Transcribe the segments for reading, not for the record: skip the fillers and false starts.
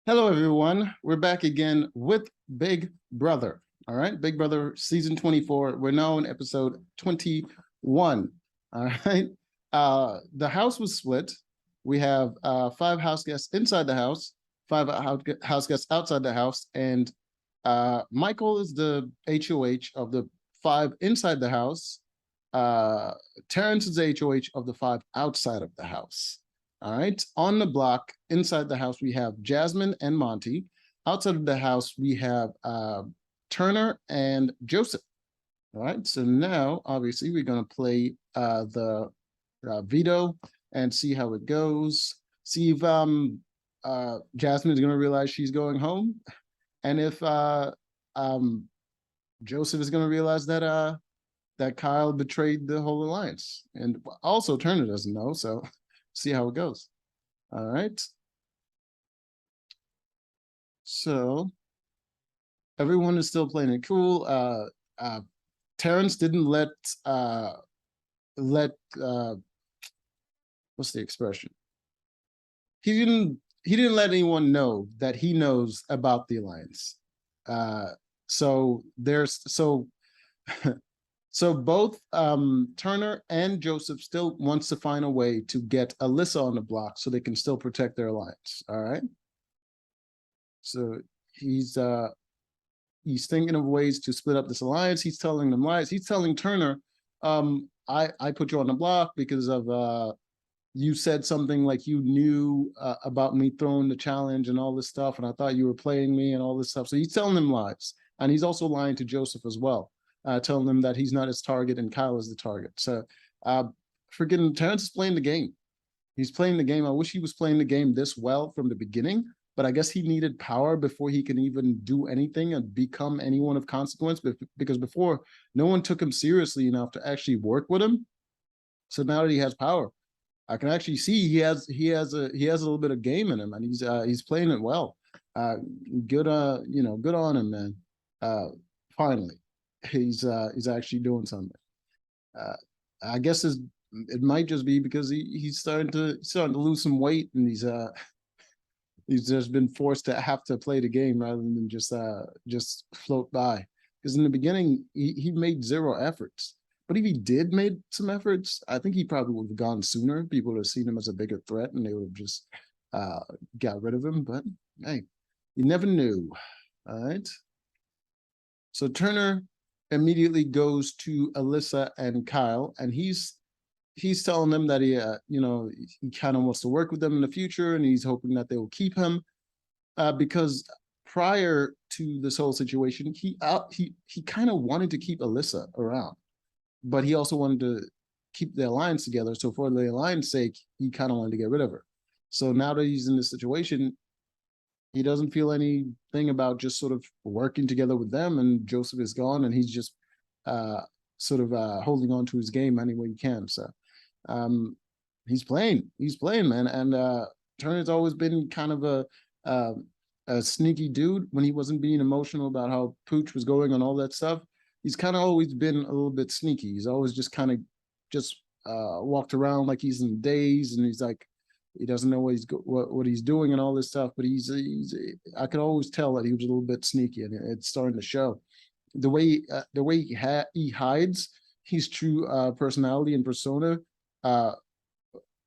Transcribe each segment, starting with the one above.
Hello, everyone. We're back again with Big Brother. All right, Big Brother season 24. We're now on episode 21. All right. The house was split. We have five house guests inside the house, five house guests outside the house, and Michael is the HOH of the five inside the house. Terrence is the HOH of the five outside of the house. All right. On the block, inside the house, we have Jasmine and Monty. Outside of the house, we have Turner and Joseph. All right. So now, obviously, we're going to play the veto and see how it goes. See if Jasmine is going to realize she's going home, and if Joseph is going to realize that Kyle betrayed the whole alliance. And also, Turner doesn't know, so see how it goes. All right. So everyone is still playing it cool. Terrence didn't let what's the expression? He didn't let anyone know that he knows about the alliance. So So both Turner and Joseph still wants to find a way to get Alyssa on the block so they can still protect their alliance. All right. So he's thinking of ways to split up this alliance. He's telling them lies. He's telling Turner, I put you on the block because of you said something like you knew about me throwing the challenge and all this stuff, and I thought you were playing me and all this stuff. So he's telling them lies, and he's also lying to Joseph as well. Telling him that he's not his target and Kyle is the target. So freaking Terrence is playing the game. He's playing the game. I wish he was playing the game this well from the beginning, but I guess he needed power before he can even do anything and become anyone of consequence, because before no one took him seriously enough to actually work with him. So now that he has power, I can actually see he has a little bit of game in him, and he's playing it well. Good on him, man. Finally he's actually doing something. I guess it might just be because he's starting to lose some weight, and he's just been forced to have to play the game rather than just float by. Because in the beginning he made zero efforts, but if he did made some efforts, I think he probably would have gone sooner. People would have seen him as a bigger threat, and they would have just got rid of him. But hey, you never knew. All right. So Turner immediately goes to Alyssa and Kyle, and he's telling them that he kind of wants to work with them in the future, and he's hoping that they will keep him because prior to this whole situation, he kind of wanted to keep Alyssa around, but he also wanted to keep the alliance together. So for the alliance sake, he kind of wanted to get rid of her. So now that he's in this situation, he doesn't feel anything about just sort of working together with them, and Joseph is gone, and he's just holding on to his game any way he can. So he's playing, man. And Turner's always been kind of a sneaky dude when he wasn't being emotional about how Pooch was going on all that stuff. He's kind of always been a little bit sneaky. He's always just kind of walked around like he's in a daze, and he's like, he doesn't know what he's doing and all this stuff. But I could always tell that he was a little bit sneaky, and it's starting to show. The way he hides his true personality and persona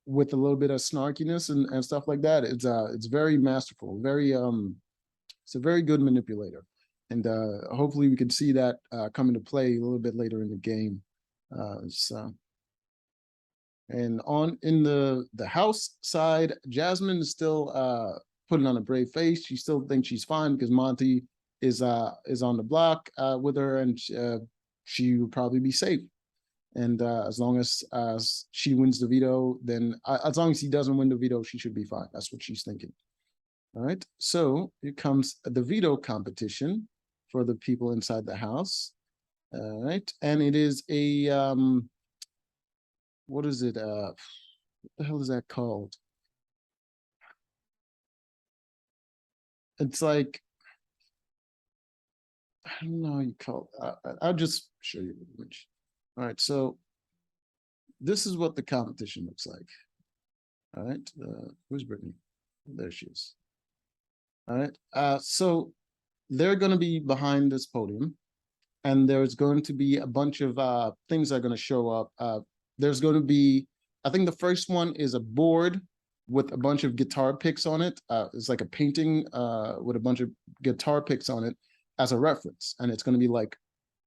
with a little bit of snarkiness and stuff like that. It's very masterful. It's a very good manipulator, and hopefully we can see that come into play a little bit later in the game. And in the house side, Jasmine is still putting on a brave face. She still thinks she's fine because Monty is on the block with her, and she will probably be safe. And as long as she wins the veto, then as long as he doesn't win the veto, she should be fine. That's what she's thinking. All right. So here comes the veto competition for the people inside the house. All right, and it is a what is it? What the hell is that called? It's like, I don't know how you call it. I'll just show you the image. All right, so this is what the competition looks like. All right, where's Brittany? There she is. All right. So they're going to be behind this podium, and there's going to be a bunch of things that are going to show up. There's going to be, I think the first one is a board with a bunch of guitar picks on it. It's like a painting with a bunch of guitar picks on it as a reference, and it's going to be like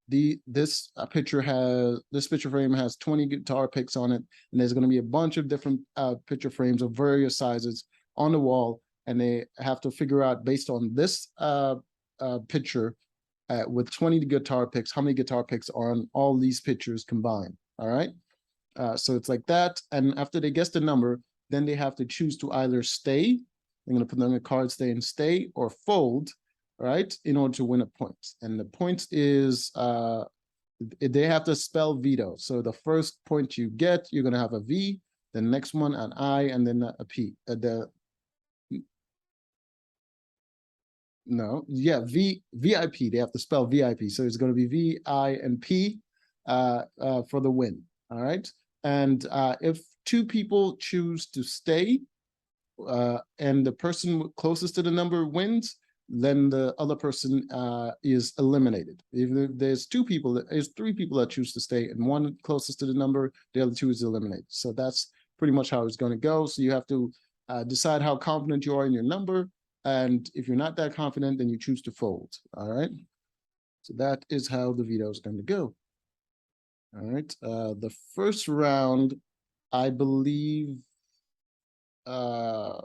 this picture frame has 20 guitar picks on it, and there's going to be a bunch of different picture frames of various sizes on the wall, and they have to figure out based on this picture with 20 guitar picks, how many guitar picks are on all these pictures combined. All right. So it's like that. And after they guess the number, then they have to choose to either stay. I'm going to put on the card, stay, or fold, right, in order to win a point. And the point is they have to spell veto. So the first point you get, you're going to have a V, the next one an I, and then a P. VIP. They have to spell VIP. So it's going to be V, I, and P for the win. All right. And if two people choose to stay and the person closest to the number wins, then the other person is eliminated. If there's three people that choose to stay and one closest to the number, the other two is eliminated. So that's pretty much how it's going to go. So you have to decide how confident you are in your number. And if you're not that confident, then you choose to fold. All right. So that is how the veto is going to go. All right. The first round, I believe the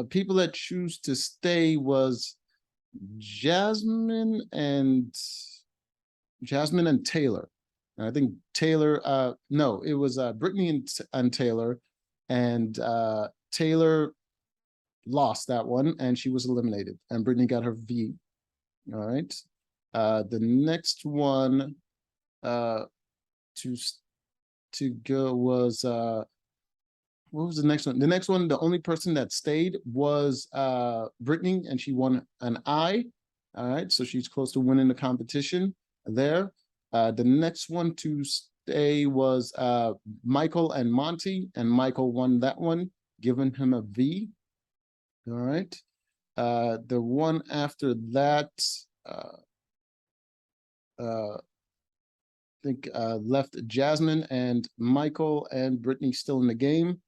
people that choose to stay was Jasmine and Taylor. And I think Taylor, no, it was Brittany and Taylor, and Taylor lost that one and she was eliminated, and Brittany got her V. All right. The next one to go was what was the next one? The next one, the only person that stayed was Brittany, and she won an I. All right, so she's close to winning the competition there. The next one to stay was Michael and Monty, and Michael won that one, giving him a V. All right. The one after that, I think left Jasmine and Michael and Brittany still in the game.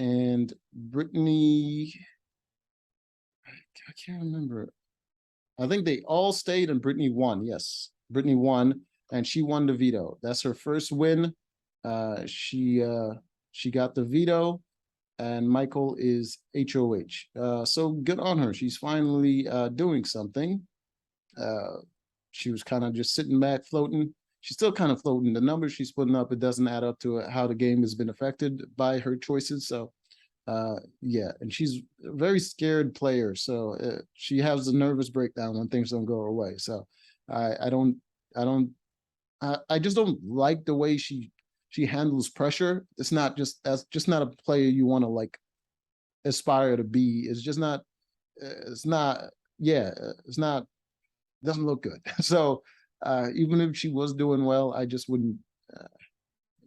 And Brittany, I can't remember. I think they all stayed and Brittany won. Yes, Brittany won, and she won the veto. That's her first win. She got the veto, and Michael is HOH. So good on her. She's finally doing something. She was kind of just sitting back, floating. She's still kind of floating. The numbers she's putting up, it doesn't add up to how the game has been affected by her choices. So, yeah, and she's a very scared player. So she has a nervous breakdown when things don't go her way. So I just don't like the way she handles pressure. That's just not a player you want to like aspire to be. It's just not. It's not. Yeah, it's not. Doesn't look good. So even if she was doing well, I just wouldn't.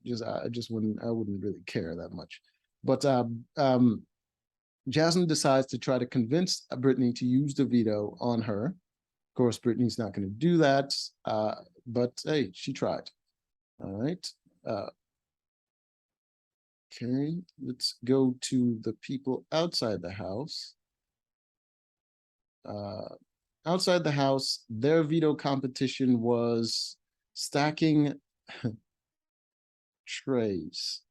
I wouldn't really care that much. But Jasmine decides to try to convince Brittany to use the veto on her. Of course, Brittany's not going to do that. But hey, she tried. All right. Okay, let's go to the people outside the house. Outside the house, their veto competition was stacking trays.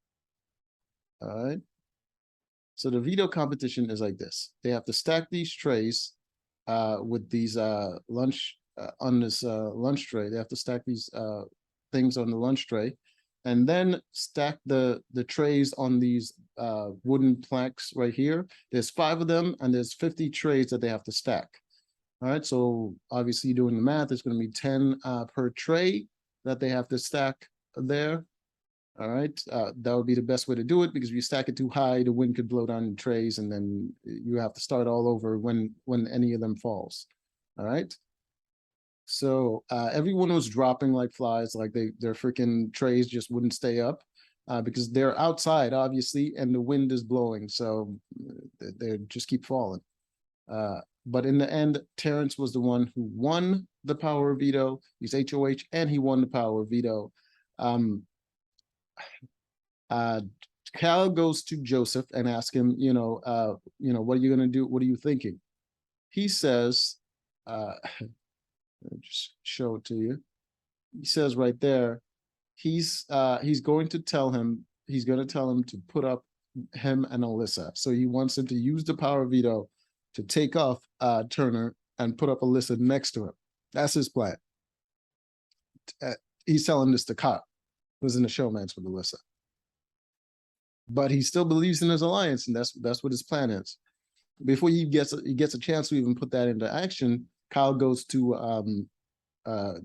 All right. So the veto competition is like this. They have to stack these trays with these lunch on this lunch tray. They have to stack these things on the lunch tray, and then stack the trays on these wooden planks right here. There's 5 of them, and there's 50 trays that they have to stack. All right, so obviously doing the math, it's going to be 10 per tray that they have to stack there. All right, that would be the best way to do it, because if you stack it too high, the wind could blow down the trays, and then you have to start all over when any of them falls. All right. So everyone was dropping like flies, like their freaking trays just wouldn't stay up because they're outside, obviously, and the wind is blowing, so they just keep falling. But in the end, Terrence was the one who won the power of veto. He's HOH, and he won the power of veto. Cal goes to Joseph and asks him, what are you going to do? What are you thinking? He says, I'll just show it to you. He says right there, he's going to tell him to put up him and Alyssa. So he wants him to use the power of veto to take off Turner and put up Alyssa next to him. That's his plan. He's telling this to Kyle, who's in the showmance with Alyssa. But he still believes in his alliance, and that's what his plan is. Before he gets a chance to even put that into action, Kyle goes to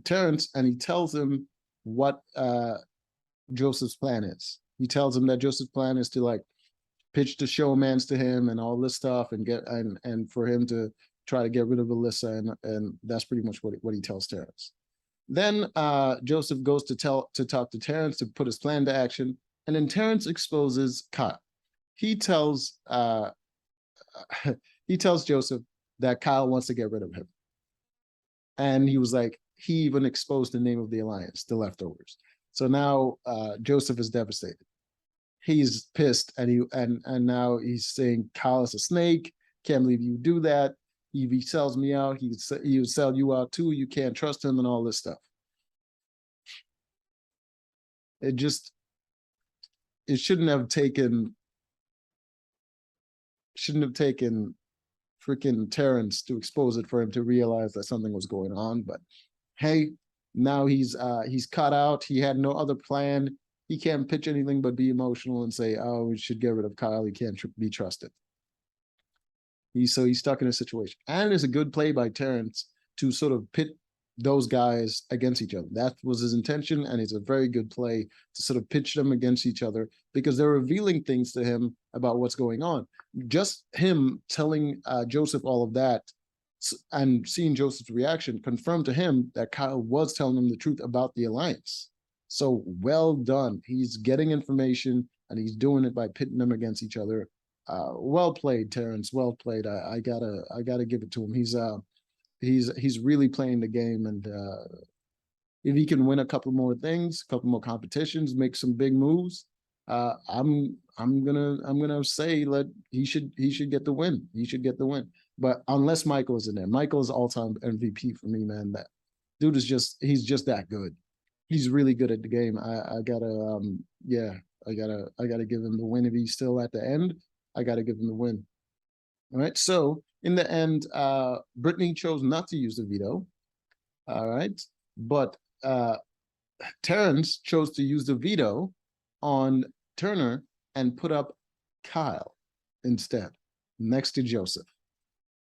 Terrence and he tells him what Joseph's plan is. He tells him that Joseph's plan is to like pitch the showmans to him and all this stuff, and and for him to try to get rid of Alyssa, and that's pretty much what he tells Terrence. Then Joseph goes to talk to Terrence to put his plan to action, and then Terrence exposes Kyle. He tells Joseph that Kyle wants to get rid of him, and he was like, he even exposed the name of the alliance, the Leftovers. So now Joseph is devastated. He's pissed, and now he's saying Kyle is a snake. Can't believe you do that. If he sells me out, he would sell you out too. You can't trust him and all this stuff. It shouldn't have taken freaking Terrence to expose it for him to realize that something was going on. But hey, now he's cut out. He had no other plan. He can't pitch anything but be emotional and say, oh, we should get rid of Kyle. He can't be trusted. He's stuck in a situation. And it's a good play by Terrence to sort of pit those guys against each other. That was his intention, and it's a very good play to sort of pitch them against each other, because they're revealing things to him about what's going on. Just him telling Joseph all of that and seeing Joseph's reaction confirmed to him that Kyle was telling him the truth about the alliance. So well done. He's getting information, and he's doing it by pitting them against each other. Well played, Terrence. Well played. I gotta give it to him. He's really playing the game, and if he can win a couple more things, a couple more competitions, make some big moves, I'm gonna say he should get the win. He should get the win. But unless Michael is in there, Michael is all-time MVP for me, man. That dude is he's just that good. He's really good at the game. I gotta give him the win. If he's still at the end, I gotta give him the win. All right. So in the end, Brittany chose not to use the veto. All right. But Terrence chose to use the veto on Turner and put up Kyle instead, next to Joseph.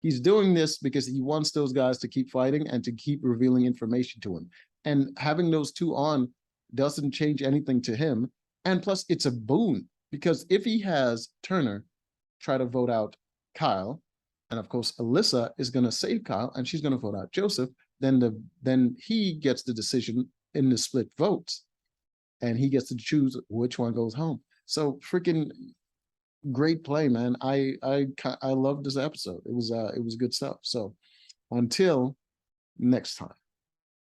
He's doing this because he wants those guys to keep fighting and to keep revealing information to him. And having those two on doesn't change anything to him. And plus, it's a boon, because if he has Turner try to vote out Kyle, and of course, Alyssa is going to save Kyle, and she's going to vote out Joseph, then he gets the decision in the split votes, and he gets to choose which one goes home. So freaking great play, man. I love this episode. It was good stuff. So until next time.